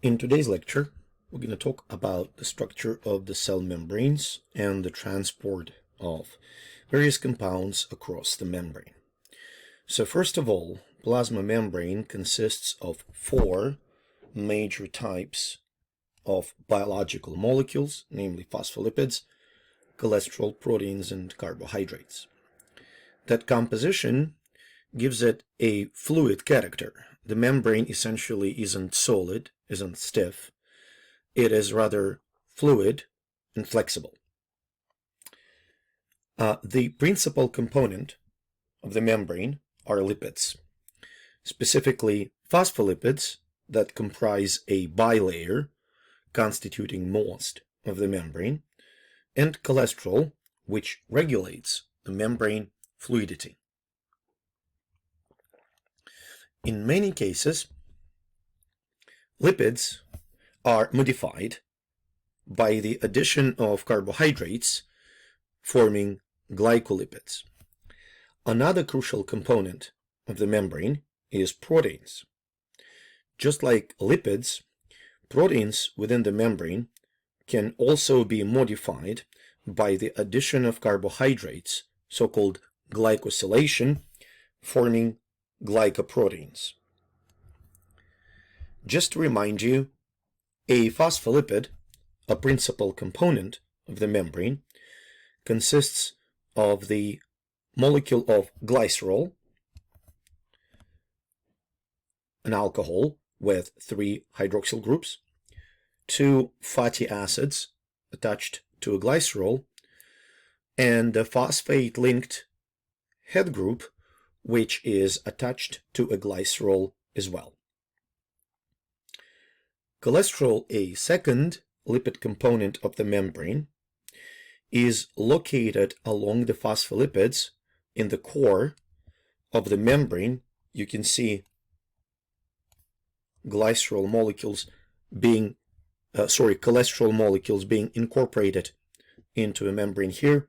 In today's lecture, we're going to talk about the structure of the cell membranes and the transport of various compounds across the membrane. So first of all, plasma membrane consists of four major types of biological molecules, namely phospholipids, cholesterol, proteins, and carbohydrates. That composition gives it a fluid character. The membrane essentially isn't solid, isn't stiff. It is rather fluid and flexible. The principal component of the membrane are lipids, specifically phospholipids that comprise a bilayer constituting most of the membrane, and cholesterol, which regulates the membrane fluidity. In many cases, lipids are modified by the addition of carbohydrates, forming glycolipids. Another crucial component of the membrane is proteins. Just like lipids, proteins within the membrane can also be modified by the addition of carbohydrates, so-called glycosylation, forming glycoproteins. Just to remind you, a phospholipid, a principal component of the membrane, consists of the molecule of glycerol, an alcohol with 3 hydroxyl groups, 2 fatty acids attached to a glycerol, and a phosphate-linked head group, which is attached to a glycerol as well. Cholesterol, a second lipid component of the membrane, is located along the phospholipids in the core of the membrane. You can see cholesterol molecules being incorporated into a membrane here.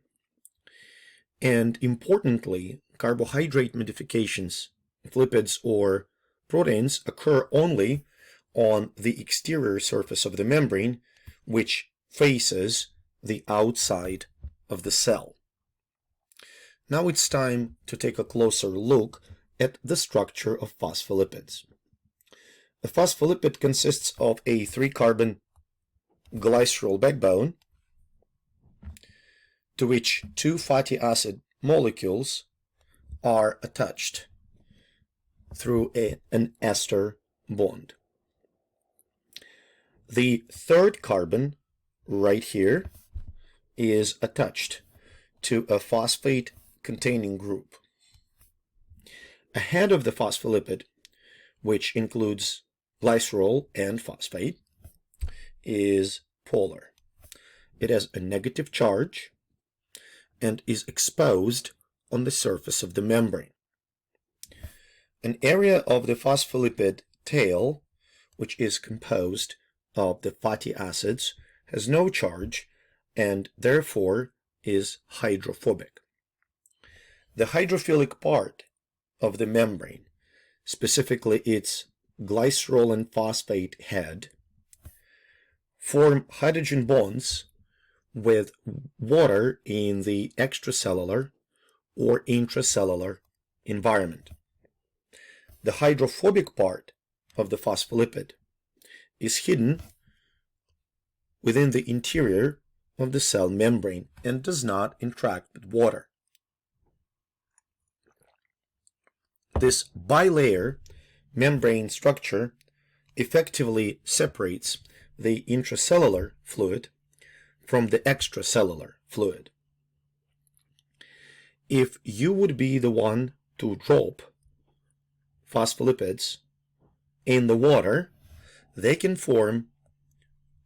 And importantly, carbohydrate modifications of lipids or proteins occur only on the exterior surface of the membrane, which faces the outside of the cell. Now it's time to take a closer look at the structure of phospholipids. A phospholipid consists of a 3-carbon glycerol backbone to which 2 fatty acid molecules are attached through an ester bond. The 3rd carbon right here is attached to a phosphate-containing group. Ahead of the phospholipid, which includes glycerol and phosphate, is polar. It has a negative charge and is exposed on the surface of the membrane. An area of the phospholipid tail, which is composed of the fatty acids, has no charge and therefore is hydrophobic. The hydrophilic part of the membrane, specifically its glycerol and phosphate head, form hydrogen bonds with water in the extracellular or intracellular environment. The hydrophobic part of the phospholipid is hidden within the interior of the cell membrane and does not interact with water. This bilayer membrane structure effectively separates the intracellular fluid from the extracellular fluid. If you would be the one to drop phospholipids in the water, they can form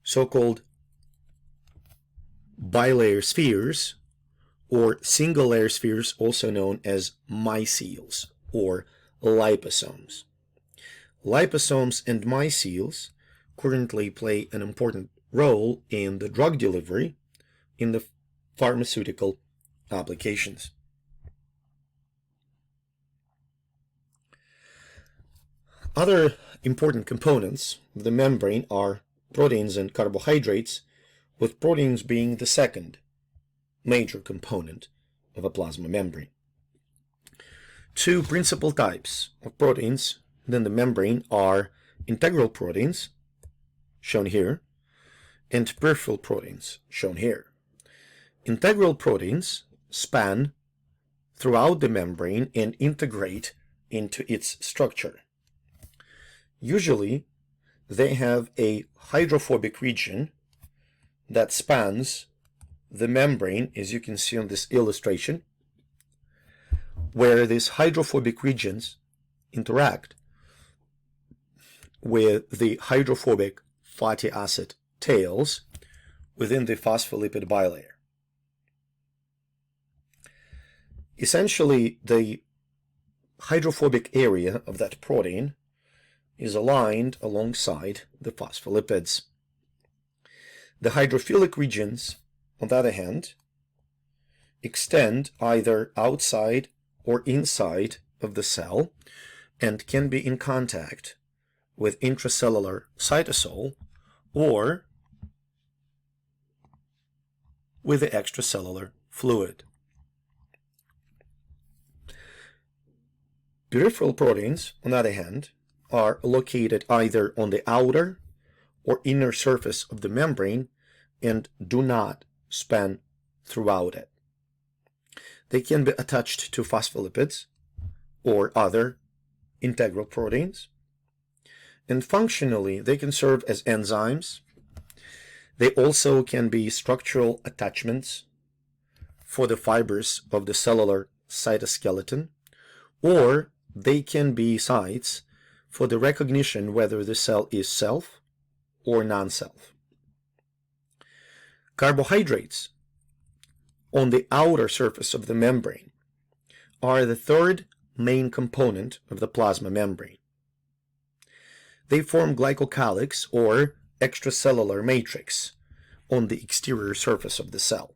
so-called bilayer spheres or single-layer spheres, also known as micelles or liposomes. Liposomes and micelles currently play an important role in the drug delivery in the pharmaceutical applications. Other important components of the membrane are proteins and carbohydrates, with proteins being the second major component of a plasma membrane. Two principal types of proteins within the membrane are integral proteins, shown here, and peripheral proteins, shown here. Integral proteins span throughout the membrane and integrate into its structure. Usually, they have a hydrophobic region that spans the membrane, as you can see on this illustration, where these hydrophobic regions interact with the hydrophobic fatty acid tails within the phospholipid bilayer. Essentially, the hydrophobic area of that protein is aligned alongside the phospholipids. The hydrophilic regions, on the other hand, extend either outside or inside of the cell and can be in contact with intracellular cytosol or with the extracellular fluid. Peripheral proteins, on the other hand, are located either on the outer or inner surface of the membrane and do not span throughout it. They can be attached to phospholipids or other integral proteins, and functionally they can serve as enzymes. They also can be structural attachments for the fibers of the cellular cytoskeleton, or they can be sites for the recognition whether the cell is self or non-self. Carbohydrates on the outer surface of the membrane are the third main component of the plasma membrane. They form glycocalyx or extracellular matrix on the exterior surface of the cell.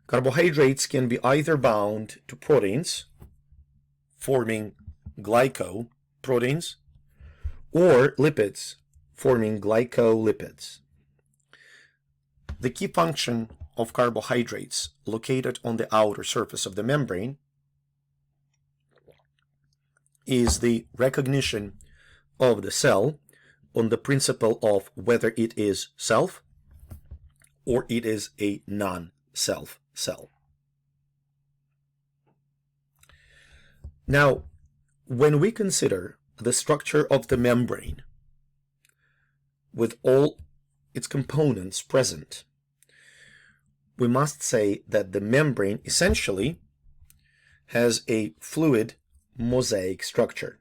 Carbohydrates can be either bound to proteins, forming glycoproteins, or lipids, forming glycolipids. The key function of carbohydrates located on the outer surface of the membrane is the recognition of the cell on the principle of whether it is self or it is a non-self cell. Now, when we consider the structure of the membrane with all its components present, we must say that the membrane essentially has a fluid mosaic structure.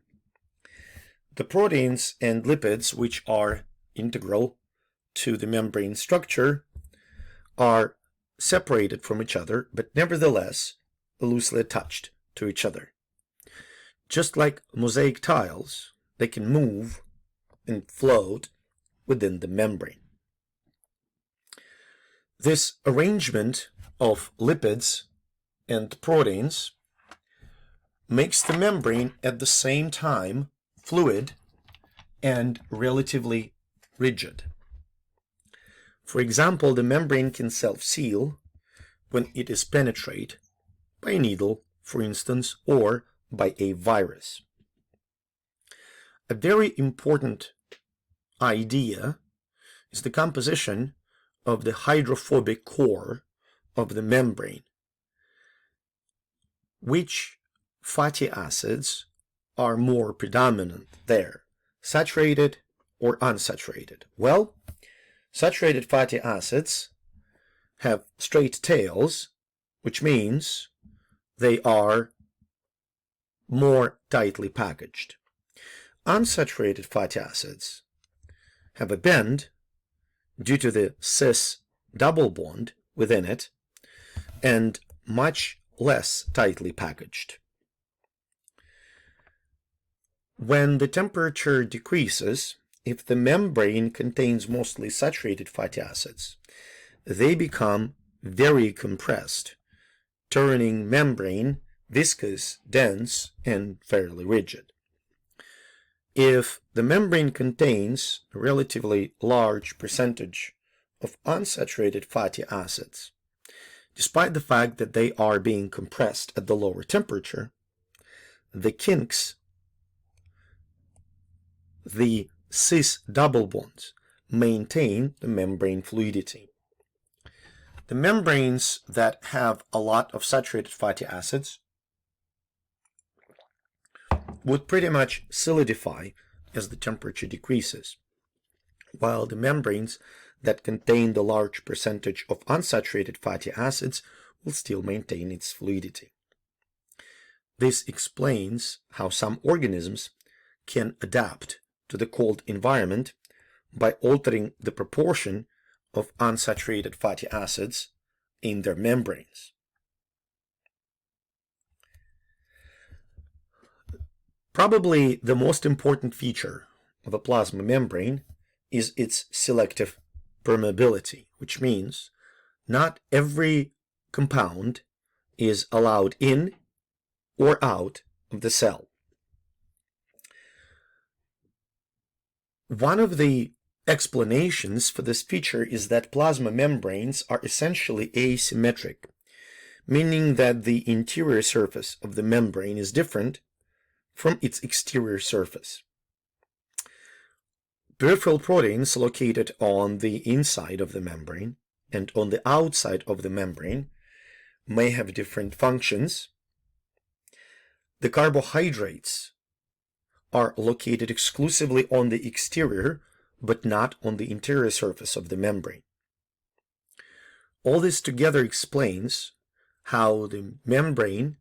The proteins and lipids, which are integral to the membrane structure, are separated from each other, but nevertheless loosely attached to each other. Just like mosaic tiles, they can move and float within the membrane. This arrangement of lipids and proteins makes the membrane at the same time fluid and relatively rigid. For example, the membrane can self-seal when it is penetrated by a needle, for instance, or by a virus. A very important idea is the composition of the hydrophobic core of the membrane. Which fatty acids are more predominant there, saturated or unsaturated? Well, saturated fatty acids have straight tails, which means they are more tightly packaged. Unsaturated fatty acids have a bend due to the cis double bond within it and much less tightly packaged. When the temperature decreases, if the membrane contains mostly saturated fatty acids, they become very compressed, turning membrane viscous, dense, and fairly rigid. if the membrane contains a relatively large percentage of unsaturated fatty acids, despite the fact that they are being compressed at the lower temperature, the kinks, the cis double bonds, maintain the membrane fluidity. The membranes that have a lot of saturated fatty acids would pretty much solidify as the temperature decreases, while the membranes that contain the large percentage of unsaturated fatty acids will still maintain its fluidity. This explains how some organisms can adapt to the cold environment by altering the proportion of unsaturated fatty acids in their membranes. Probably the most important feature of a plasma membrane is its selective permeability, which means not every compound is allowed in or out of the cell. One of the explanations for this feature is that plasma membranes are essentially asymmetric, meaning that the interior surface of the membrane is different from its exterior surface. Peripheral proteins located on the inside of the membrane and on the outside of the membrane may have different functions. The carbohydrates are located exclusively on the exterior, but not on the interior surface of the membrane. All this together explains how the membrane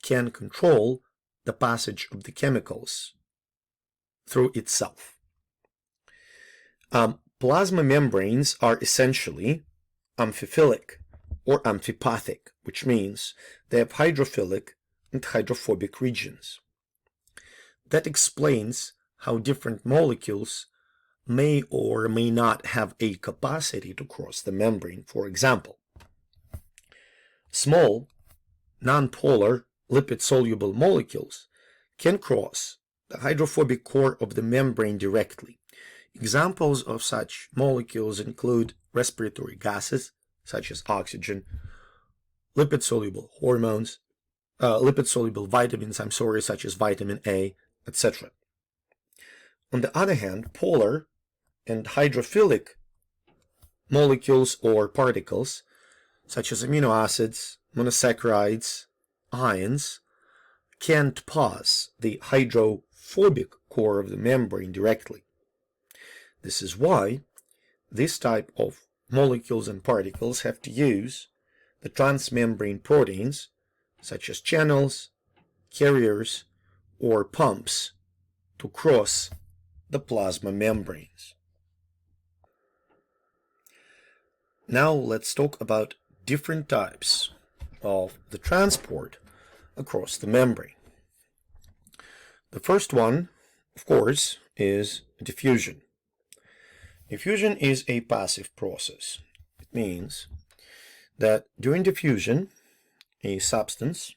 can control the passage of the chemicals through itself. Plasma membranes are essentially amphiphilic or amphipathic, which means they have hydrophilic and hydrophobic regions. That explains how different molecules may or may not have a capacity to cross the membrane. For example, small, nonpolar, lipid-soluble molecules can cross the hydrophobic core of the membrane directly. Examples of such molecules include respiratory gases, such as oxygen, lipid-soluble hormones, lipid-soluble vitamins, such as vitamin A, etc. On the other hand, polar and hydrophilic molecules or particles, such as amino acids, monosaccharides, ions, can't pass the hydrophobic core of the membrane directly. This is why this type of molecules and particles have to use the transmembrane proteins, such as channels, carriers, or pumps, to cross the plasma membranes. Now let's talk about different types of the transport across the membrane. The first one, of course, is diffusion. Diffusion is a passive process. It means that during diffusion, a substance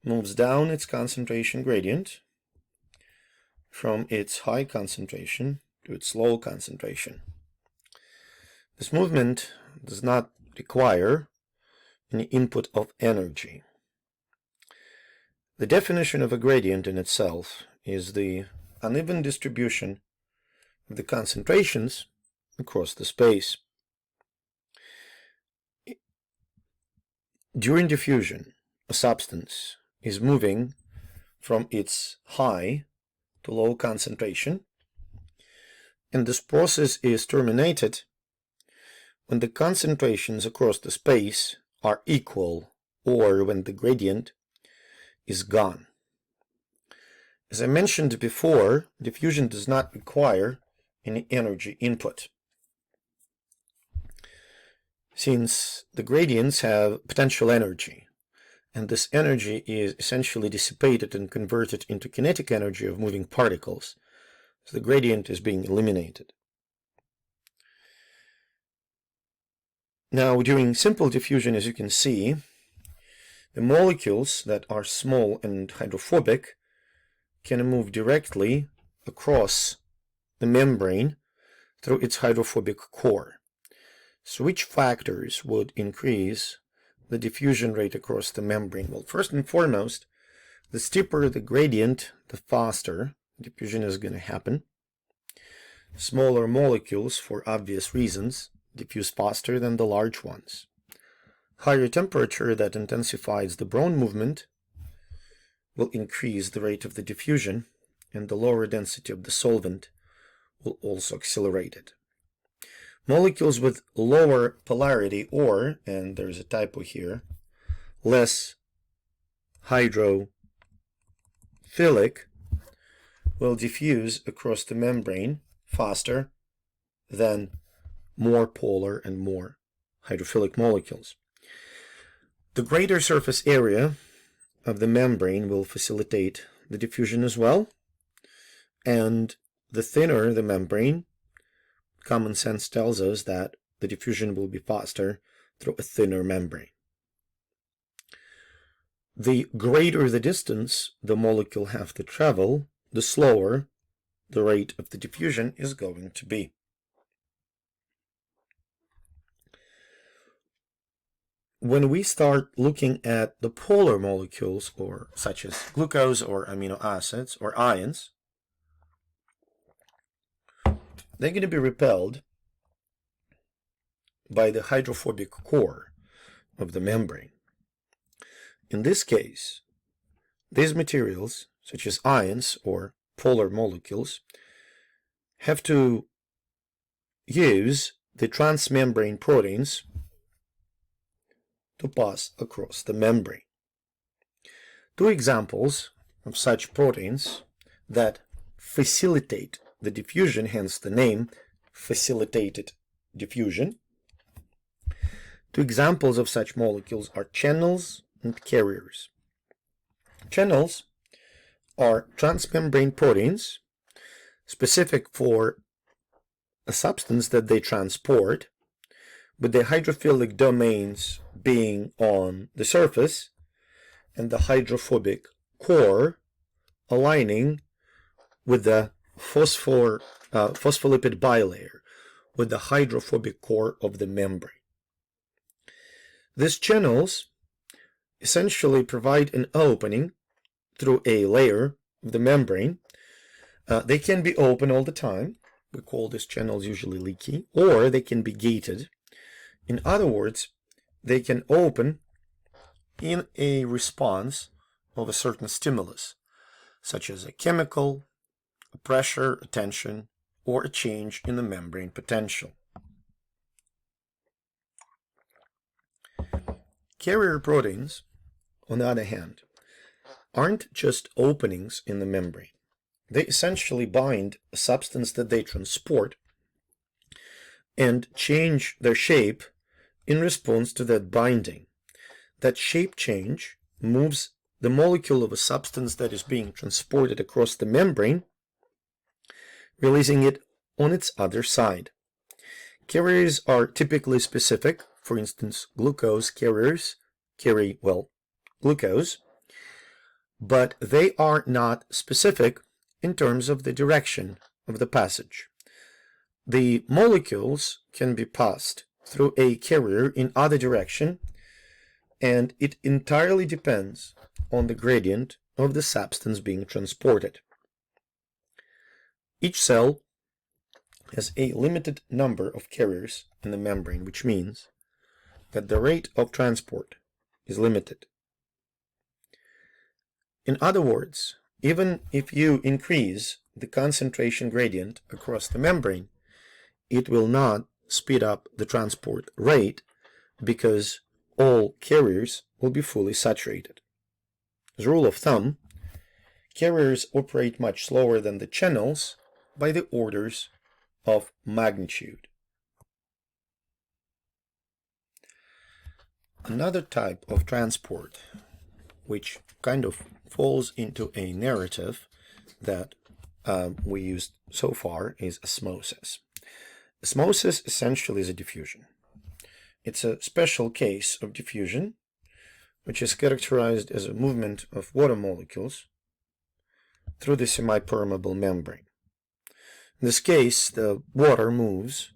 moves down its concentration gradient from its high concentration to its low concentration. This movement does not require any input of energy. The definition of a gradient in itself is the uneven distribution of the concentrations across the space. During diffusion, a substance is moving from its high to low concentration, and this process is terminated when the concentrations across the space are equal or when the gradient is gone. As I mentioned before, diffusion does not require any energy input, since the gradients have potential energy, and this energy is essentially dissipated and converted into kinetic energy of moving particles, so the gradient is being eliminated. Now, during simple diffusion, as you can see, the molecules that are small and hydrophobic can move directly across the membrane through its hydrophobic core. So which factors would increase the diffusion rate across the membrane? Well, first and foremost, the steeper the gradient, the faster diffusion is going to happen. Smaller molecules, for obvious reasons, diffuse faster than the large ones. Higher temperature that intensifies the Brown movement will increase the rate of the diffusion, and the lower density of the solvent will also accelerate it. Molecules with lower polarity, or, and there's a typo here, less hydrophilic, will diffuse across the membrane faster than more polar and more hydrophilic molecules. The greater surface area of the membrane will facilitate the diffusion as well, and the thinner the membrane, common sense tells us that the diffusion will be faster through a thinner membrane. The greater the distance the molecule have to travel, the slower the rate of the diffusion is going to be. When we start looking at the polar molecules, or such as glucose or amino acids or ions, they're going to be repelled by the hydrophobic core of the membrane. In this case, these materials, such as ions or polar molecules, have to use the transmembrane proteins to pass across the membrane. Two examples of such proteins that facilitate the diffusion, hence the name facilitated diffusion. Two examples of such molecules are channels and carriers. Channels are transmembrane proteins specific for a substance that they transport, with the hydrophilic domains being on the surface and the hydrophobic core aligning with the phospholipid bilayer, with the hydrophobic core of the membrane. These channels essentially provide an opening through a layer of the membrane. They can be open all the time. We call these channels usually leaky, or they can be gated. In other words, they can open in a response of a certain stimulus, such as a chemical, a pressure, a tension, or a change in the membrane potential. Carrier proteins, on the other hand, aren't just openings in the membrane. They essentially bind a substance that they transport and change their shape in response to that binding. That shape change moves the molecule of a substance that is being transported across the membrane, releasing it on its other side. Carriers are typically specific. For instance, glucose carriers carry, glucose, but they are not specific in terms of the direction of the passage. The molecules can be passed through a carrier in either direction, and it entirely depends on the gradient of the substance being transported. Each cell has a limited number of carriers in the membrane, which means that the rate of transport is limited. In other words, even if you increase the concentration gradient across the membrane, it will not speed up the transport rate because all carriers will be fully saturated. As a rule of thumb, carriers operate much slower than the channels by the orders of magnitude. Another type of transport, which kind of falls into a narrative that we used so far, is osmosis. Osmosis essentially is a diffusion. It's a special case of diffusion, which is characterized as a movement of water molecules through the semi-permeable membrane. In this case, the water moves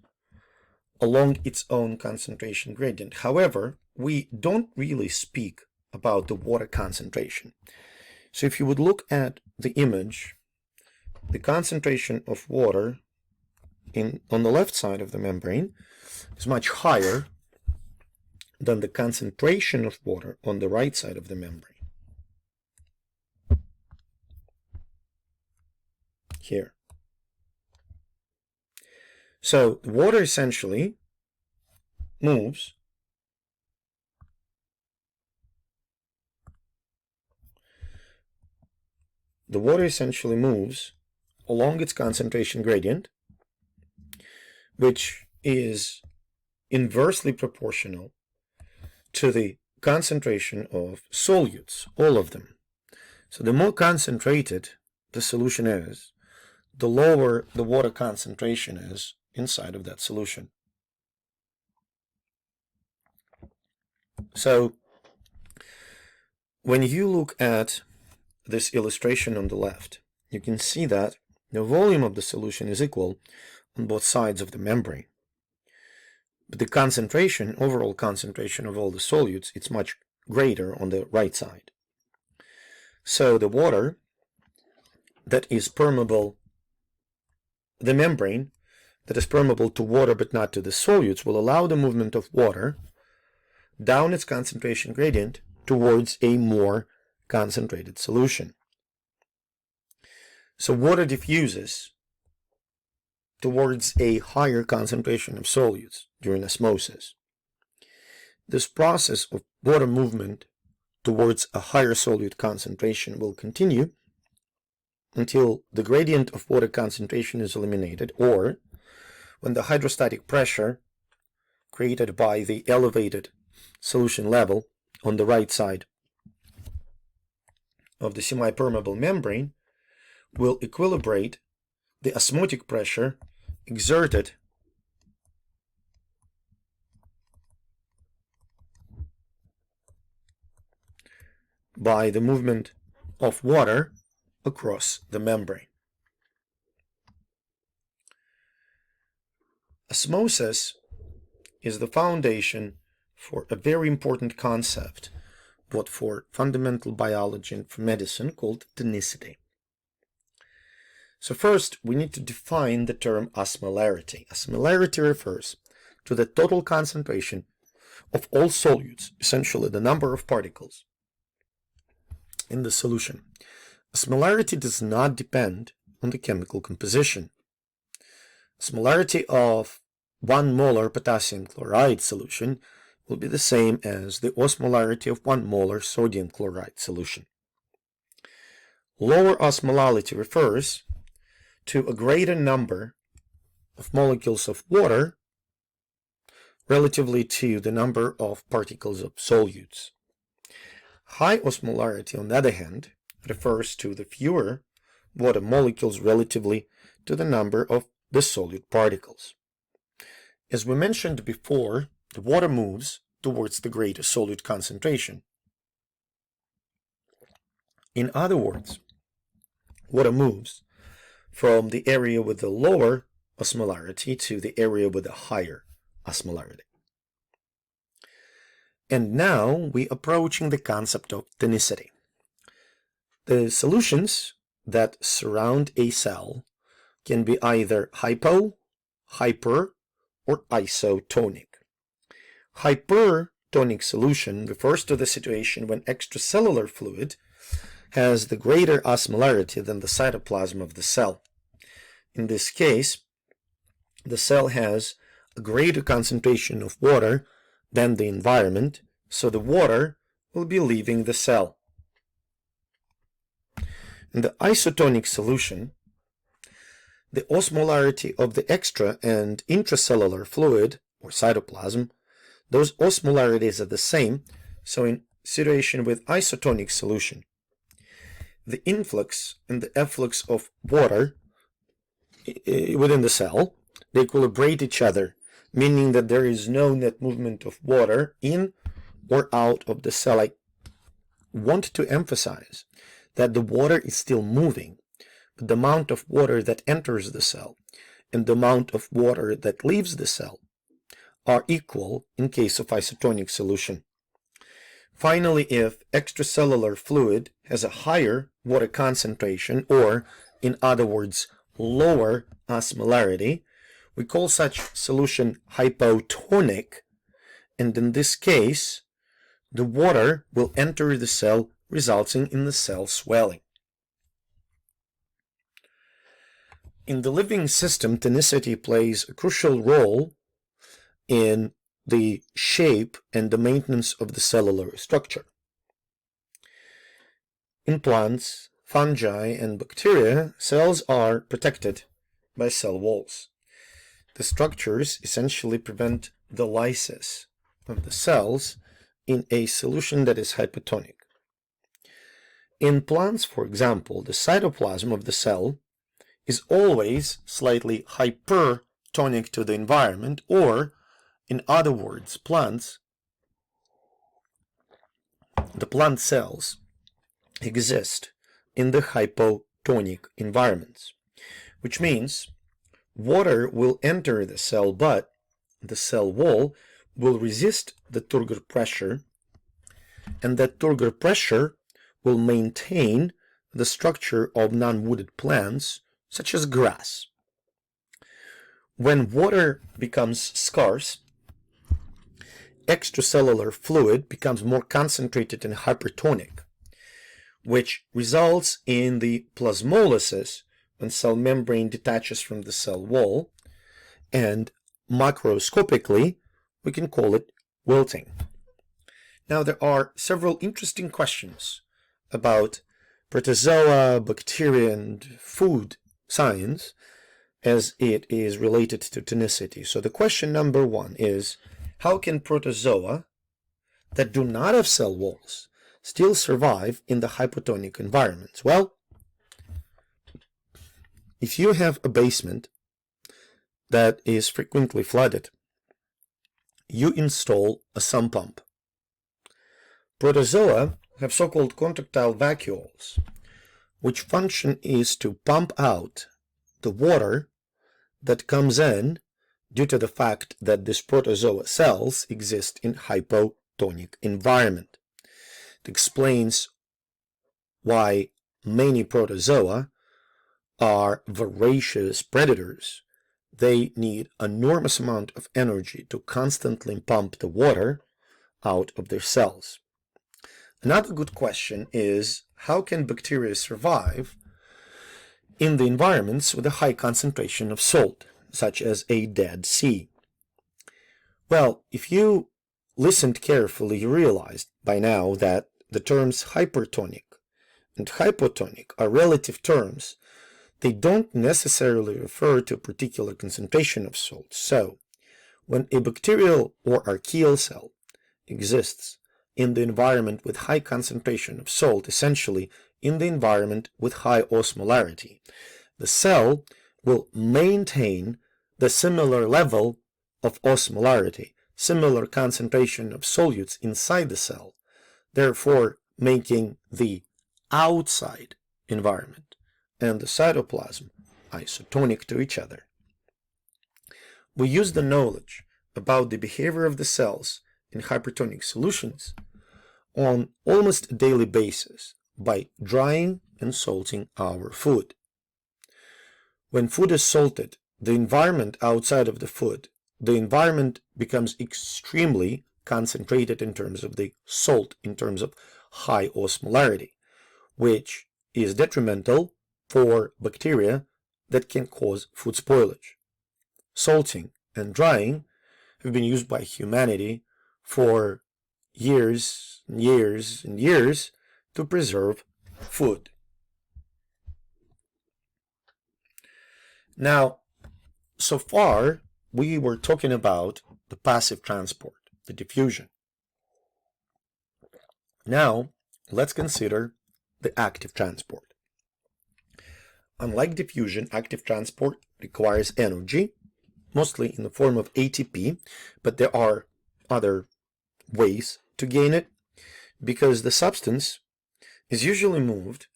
along its own concentration gradient. However, we don't really speak about the water concentration. So if you would look at the image, the concentration of water on the left side of the membrane is much higher than the concentration of water on the right side of the membrane. Here. So the water essentially moves along its concentration gradient, which is inversely proportional to the concentration of solutes, all of them. So the more concentrated the solution is, the lower the water concentration is inside of that solution. So when you look at this illustration on the left, you can see that the volume of the solution is equal on both sides of the membrane. But the concentration, overall concentration of all the solutes, it's much greater on the right side. So the water that is permeable, the membrane that is permeable to water but not to the solutes, will allow the movement of water down its concentration gradient towards a more concentrated solution. So water diffuses towards a higher concentration of solutes during osmosis. This process of water movement towards a higher solute concentration will continue until the gradient of water concentration is eliminated, or when the hydrostatic pressure created by the elevated solution level on the right side of the semi-permeable membrane will equilibrate the osmotic pressure exerted by the movement of water across the membrane. Osmosis is the foundation for a very important concept, both for fundamental biology and for medicine, called tonicity. So first, we need to define the term osmolarity. Osmolarity refers to the total concentration of all solutes, essentially the number of particles in the solution. Osmolarity does not depend on the chemical composition. Osmolarity of 1 molar potassium chloride solution will be the same as the osmolarity of 1 molar sodium chloride solution. Lower osmolality refers to a greater number of molecules of water relatively to the number of particles of solutes. High osmolarity, on the other hand, refers to the fewer water molecules relatively to the number of the solute particles. As we mentioned before, the water moves towards the greater solute concentration. In other words, water moves from the area with the lower osmolarity to the area with the higher osmolarity. And now we're approaching the concept of tonicity. The solutions that surround a cell can be either hypo, hyper, or isotonic. Hypertonic solution refers to the situation when extracellular fluid has the greater osmolarity than the cytoplasm of the cell. In this case, the cell has a greater concentration of water than the environment, so the water will be leaving the cell. In the isotonic solution, the osmolarity of the extra and intracellular fluid, or cytoplasm, those osmolarities are the same, so in situation with isotonic solution, the influx and the efflux of water within the cell, they equilibrate each other, meaning that there is no net movement of water in or out of the cell. I want to emphasize that the water is still moving, the amount of water that enters the cell and the amount of water that leaves the cell are equal in case of isotonic solution. Finally, if extracellular fluid has a higher water concentration, or in other words, lower osmolarity, we call such solution hypotonic, and in this case, the water will enter the cell, resulting in the cell swelling. In the living system, tonicity plays a crucial role in the shape and the maintenance of the cellular structure. In plants, fungi, and bacteria, cells are protected by cell walls. The structures essentially prevent the lysis of the cells in a solution that is hypotonic. In plants, for example, the cytoplasm of the cell is always slightly hypertonic to the environment, or in other words, the plant cells exist in the hypotonic environments, which means water will enter the cell, but the cell wall will resist the turgor pressure, and that turgor pressure will maintain the structure of non-wooded plants, such as grass. When water becomes scarce, extracellular fluid becomes more concentrated and hypertonic, which results in the plasmolysis when cell membrane detaches from the cell wall, and macroscopically we can call it wilting. Now, there are several interesting questions about protozoa, bacteria, and food science as it is related to tonicity. So the question number one is, how can protozoa that do not have cell walls still survive in the hypotonic environments? Well, if you have a basement that is frequently flooded, you install a sump pump. Protozoa have so-called contractile vacuoles, which function is to pump out the water that comes in due to the fact that these protozoa cells exist in hypotonic environment. It explains why many protozoa are voracious predators. They need enormous amount of energy to constantly pump the water out of their cells. Another good question is, how can bacteria survive in the environments with a high concentration of salt, such as a Dead Sea? Well, if you listened carefully, you realized by now that the terms hypertonic and hypotonic are relative terms. They don't necessarily refer to a particular concentration of salt. So, when a bacterial or archaeal cell exists in the environment with high concentration of salt, essentially in the environment with high osmolarity, the cell will maintain the similar level of osmolarity, similar concentration of solutes inside the cell, therefore making the outside environment and the cytoplasm isotonic to each other. We use the knowledge about the behavior of the cells in hypertonic solutions on almost a daily basis by drying and salting our food. When food is salted, the environment outside of the food, the environment becomes extremely concentrated in terms of the salt, in terms of high osmolarity, which is detrimental for bacteria that can cause food spoilage. Salting and drying have been used by humanity for years and years and years to preserve food. Now, so far, we were talking about the passive transport, the diffusion. Now, let's consider the active transport. Unlike diffusion, active transport requires energy, mostly in the form of ATP, but there are other ways to gain it, because the substance is usually moved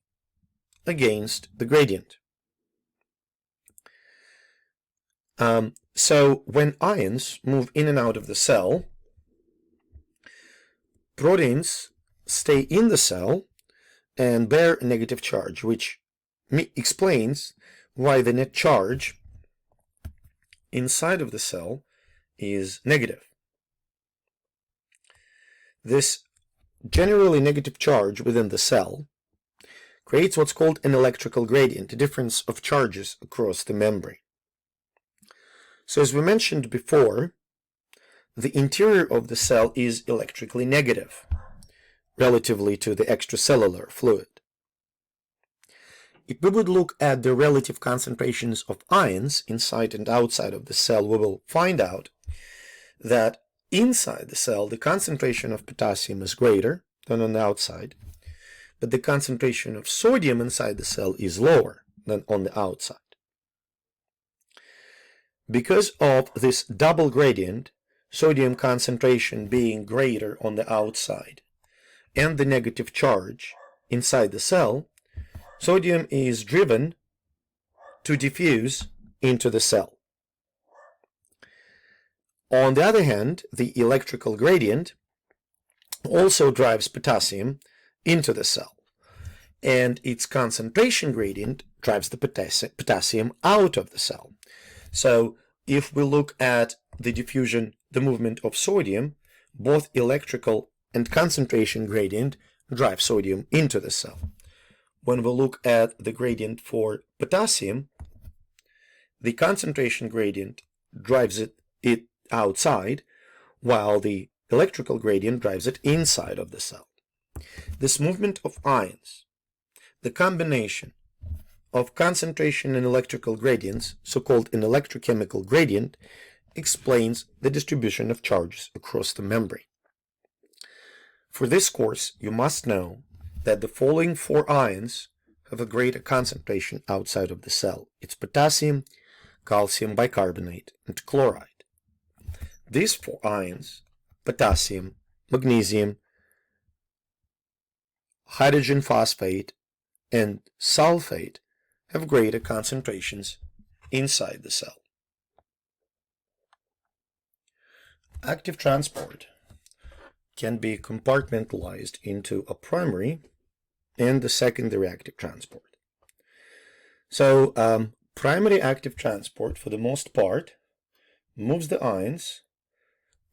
against the gradient. So when ions move in and out of the cell, proteins stay in the cell and bear a negative charge, which explains why the net charge inside of the cell is negative. This generally negative charge within the cell creates what's called an electrical gradient, a difference of charges across the membrane. So as we mentioned before, the interior of the cell is electrically negative relatively to the extracellular fluid. If we would look at the relative concentrations of ions inside and outside of the cell, we will find out that inside the cell the concentration of potassium is greater than on the outside, but the concentration of sodium inside the cell is lower than on the outside. Because of this double gradient, sodium concentration being greater on the outside and the negative charge inside the cell, sodium is driven to diffuse into the cell. On the other hand, the electrical gradient also drives potassium into the cell, and its concentration gradient drives the potassium out of the cell. So if we look at the diffusion, the movement of sodium, both electrical and concentration gradient drive sodium into the cell. When we look at the gradient for potassium, the concentration gradient drives it outside, while the electrical gradient drives it inside of the cell. This movement of ions, the combination of concentration and electrical gradients, so-called an electrochemical gradient, explains the distribution of charges across the membrane. For this course, you must know that the following four ions have a greater concentration outside of the cell. It's potassium, calcium bicarbonate, and chloride. These four ions, potassium, magnesium, hydrogen phosphate, and sulfate, have greater concentrations inside the cell. Active transport can be compartmentalized into a primary and a secondary active transport. So primary active transport, for the most part, moves the ions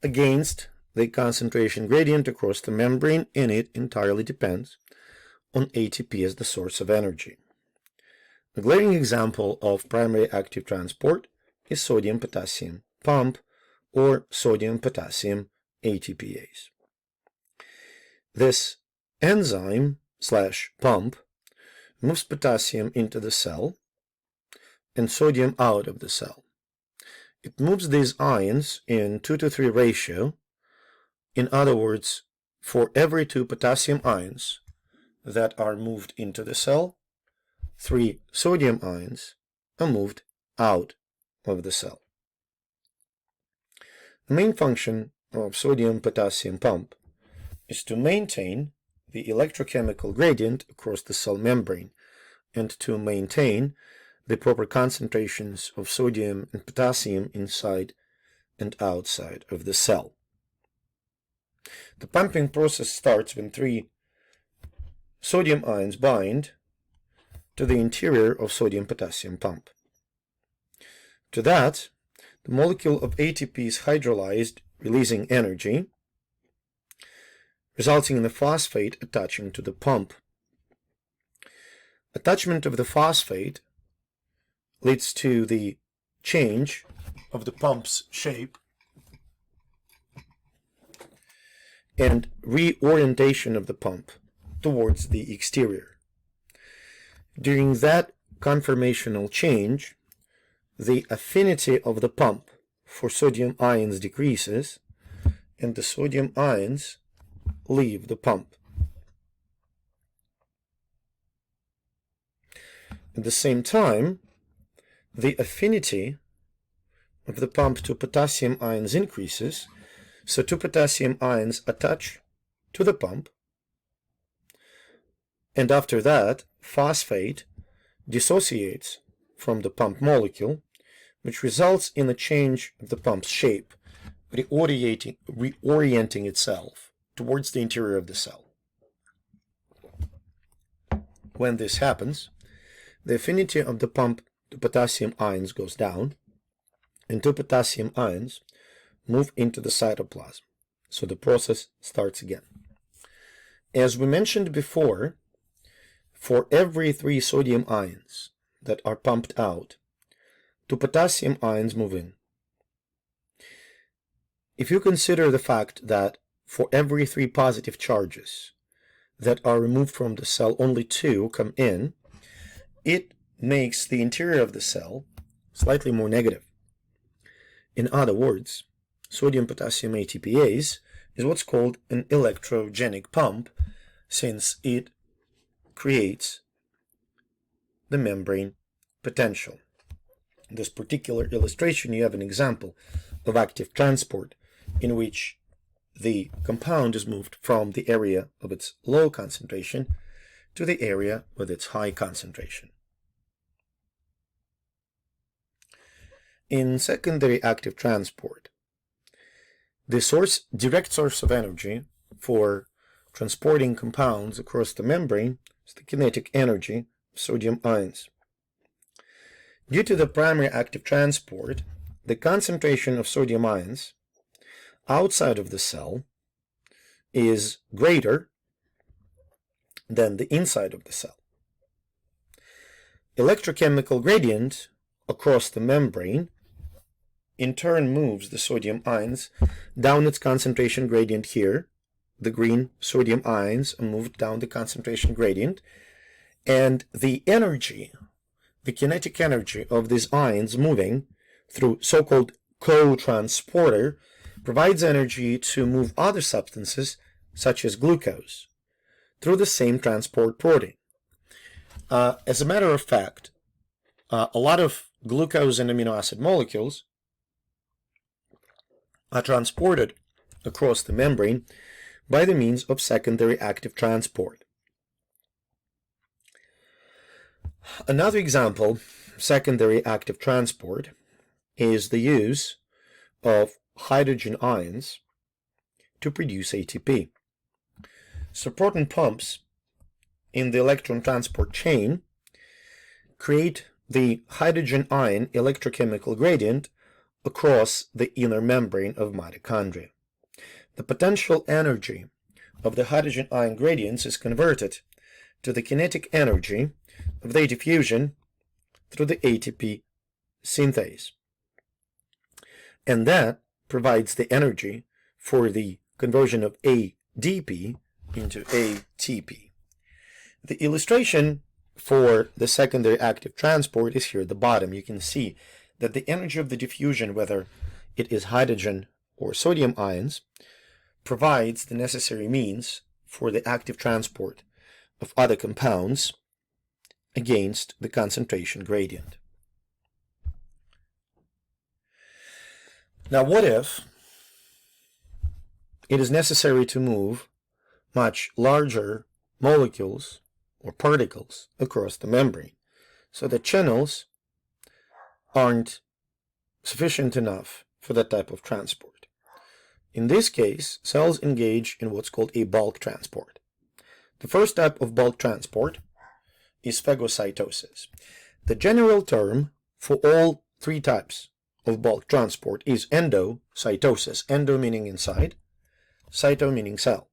against the concentration gradient across the membrane, and it entirely depends on ATP as the source of energy. A glaring example of primary active transport is sodium-potassium pump or sodium-potassium ATPase. This enzyme/pump moves potassium into the cell and sodium out of the cell. It moves these ions in 2:3 ratio. In other words, for every 2 potassium ions that are moved into the cell, 3 sodium ions are moved out of the cell. The main function of sodium-potassium pump is to maintain the electrochemical gradient across the cell membrane and to maintain the proper concentrations of sodium and potassium inside and outside of the cell. The pumping process starts when 3 sodium ions bind to the interior of sodium-potassium pump. To that, the molecule of ATP is hydrolyzed, releasing energy, resulting in the phosphate attaching to the pump. Attachment of the phosphate leads to the change of the pump's shape and reorientation of the pump towards the exterior. During that conformational change, the affinity of the pump for sodium ions decreases, and the sodium ions leave the pump. At the same time, the affinity of the pump to potassium ions increases, so 2 potassium ions attach to the pump, and after that, phosphate dissociates from the pump molecule, which results in a change of the pump's shape, reorienting itself towards the interior of the cell. When this happens, the affinity of the pump to potassium ions goes down, and two potassium ions move into the cytoplasm, so the process starts again. As we mentioned before, for every 3 sodium ions that are pumped out, 2 potassium ions move in. If you consider the fact that for every 3 positive charges that are removed from the cell, only 2 come in, it makes the interior of the cell slightly more negative. In other words, sodium-potassium ATPase is what's called an electrogenic pump, since it creates the membrane potential. In this particular illustration, you have an example of active transport in which the compound is moved from the area of its low concentration to the area with its high concentration. In secondary active transport, the direct source of energy for transporting compounds across the membrane is the kinetic energy of sodium ions. Due to the primary active transport, the concentration of sodium ions outside of the cell is greater than the inside of the cell. Electrochemical gradient across the membrane in turn moves the sodium ions down its concentration gradient here. The green sodium ions are moved down the concentration gradient, and the energy, the kinetic energy of these ions moving through so-called co-transporter provides energy to move other substances, such as glucose, through the same transport protein. As a matter of fact, a lot of glucose and amino acid molecules are transported across the membrane by the means of secondary active transport. Another example of secondary active transport is the use of hydrogen ions to produce ATP. So proton pumps in the electron transport chain create the hydrogen ion electrochemical gradient across the inner membrane of mitochondria. The potential energy of the hydrogen ion gradients is converted to the kinetic energy of the diffusion through the ATP synthase. And that provides the energy for the conversion of ADP into ATP. The illustration for the secondary active transport is here at the bottom. You can see that the energy of the diffusion, whether it is hydrogen or sodium ions, provides the necessary means for the active transport of other compounds against the concentration gradient. Now, what if it is necessary to move much larger molecules or particles across the membrane, so the channels aren't sufficient enough for that type of transport? In this case, cells engage in what's called a bulk transport. The first type of bulk transport is phagocytosis. The general term for all 3 types of bulk transport is endocytosis. Endo meaning inside, cyto meaning cell.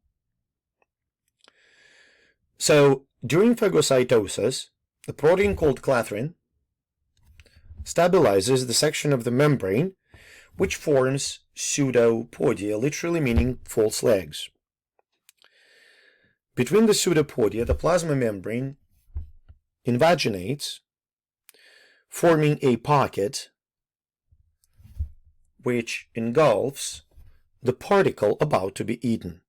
So during phagocytosis, the protein called clathrin stabilizes the section of the membrane which forms pseudopodia, literally meaning false legs. Between the pseudopodia, the plasma membrane invaginates, forming a pocket which engulfs the particle about to be eaten.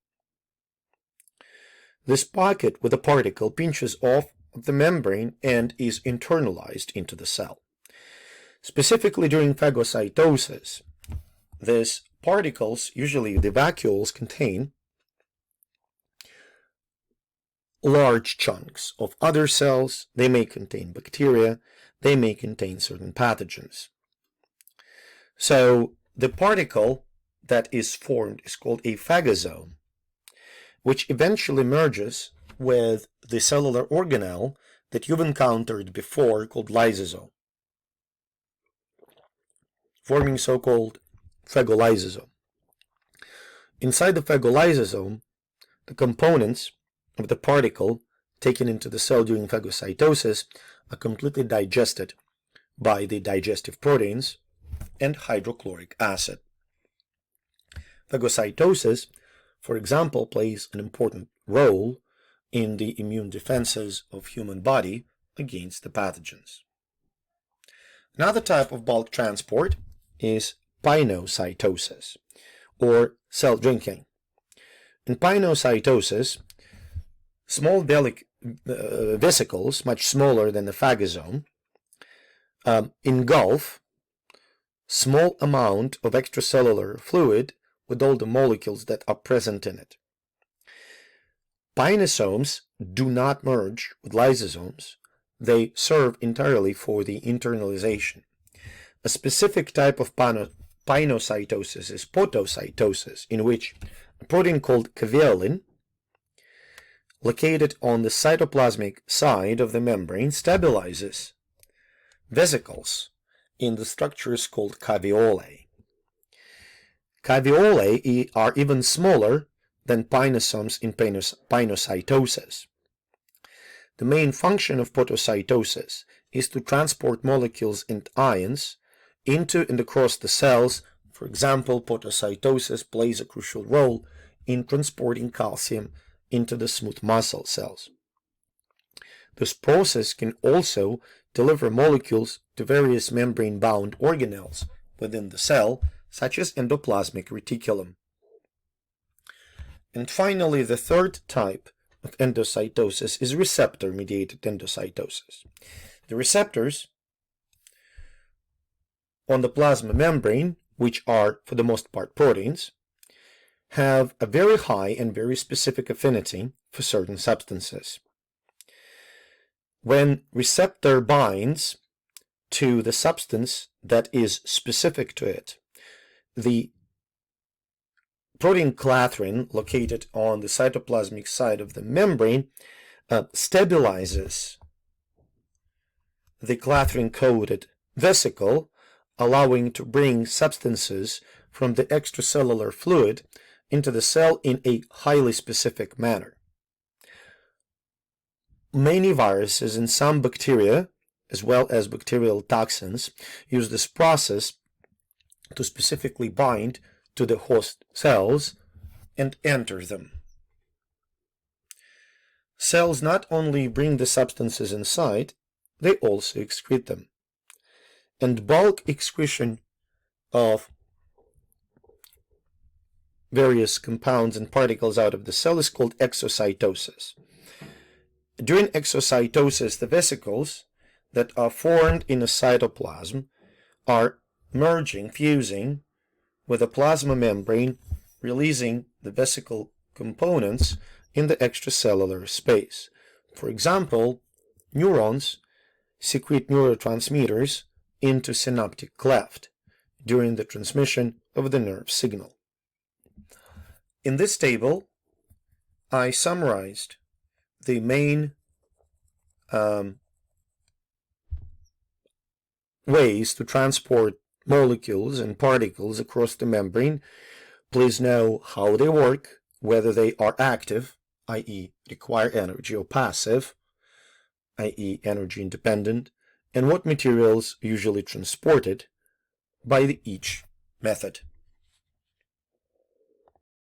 This pocket with the particle pinches off the membrane and is internalized into the cell. Specifically during phagocytosis, these particles, usually the vacuoles, contain large chunks of other cells. They may contain bacteria, they may contain certain pathogens. So the particle that is formed is called a phagosome, which eventually merges with the cellular organelle that you've encountered before called lysosome, forming so-called phagolysosome. Inside the phagolysosome, the components of the particle taken into the cell during phagocytosis are completely digested by the digestive proteins and hydrochloric acid. Phagocytosis, for example, plays an important role in the immune defenses of human body against the pathogens. Another type of bulk transport is pinocytosis, or cell drinking. In pinocytosis, small vesicles, much smaller than the phagosome, engulf small amount of extracellular fluid with all the molecules that are present in it. Pinosomes do not merge with lysosomes. They serve entirely for the internalization. A specific type of pinocytosis is podocytosis, in which a protein called caveolin, located on the cytoplasmic side of the membrane, stabilizes vesicles in the structures called caveolae. Caveolae are even smaller than pinosomes in pinocytosis. The main function of podocytosis is to transport molecules and ions into and across the cells. For example, podocytosis plays a crucial role in transporting calcium into the smooth muscle cells. This process can also deliver molecules to various membrane-bound organelles within the cell, such as endoplasmic reticulum. And finally, the third type of endocytosis is receptor-mediated endocytosis. The receptors on the plasma membrane, which are for the most part proteins, have a very high and very specific affinity for certain substances. When receptor binds to the substance that is specific to it, the protein clathrin located on the cytoplasmic side of the membrane stabilizes the clathrin-coated vesicle, allowing to bring substances from the extracellular fluid into the cell in a highly specific manner. Many viruses and some bacteria, as well as bacterial toxins, use this process to specifically bind to the host cells and enter them. Cells not only bring the substances inside, they also excrete them. And bulk excretion of various compounds and particles out of the cell is called exocytosis. During exocytosis, the vesicles that are formed in a cytoplasm are merging, fusing with a plasma membrane, releasing the vesicle components in the extracellular space. For example, neurons secrete neurotransmitters into synaptic cleft during the transmission of the nerve signal. In this table, I summarized the main ways to transport molecules and particles across the membrane. Please know how they work, whether they are active, i.e. require energy, or passive, i.e. energy independent, and what materials are usually transported by each method.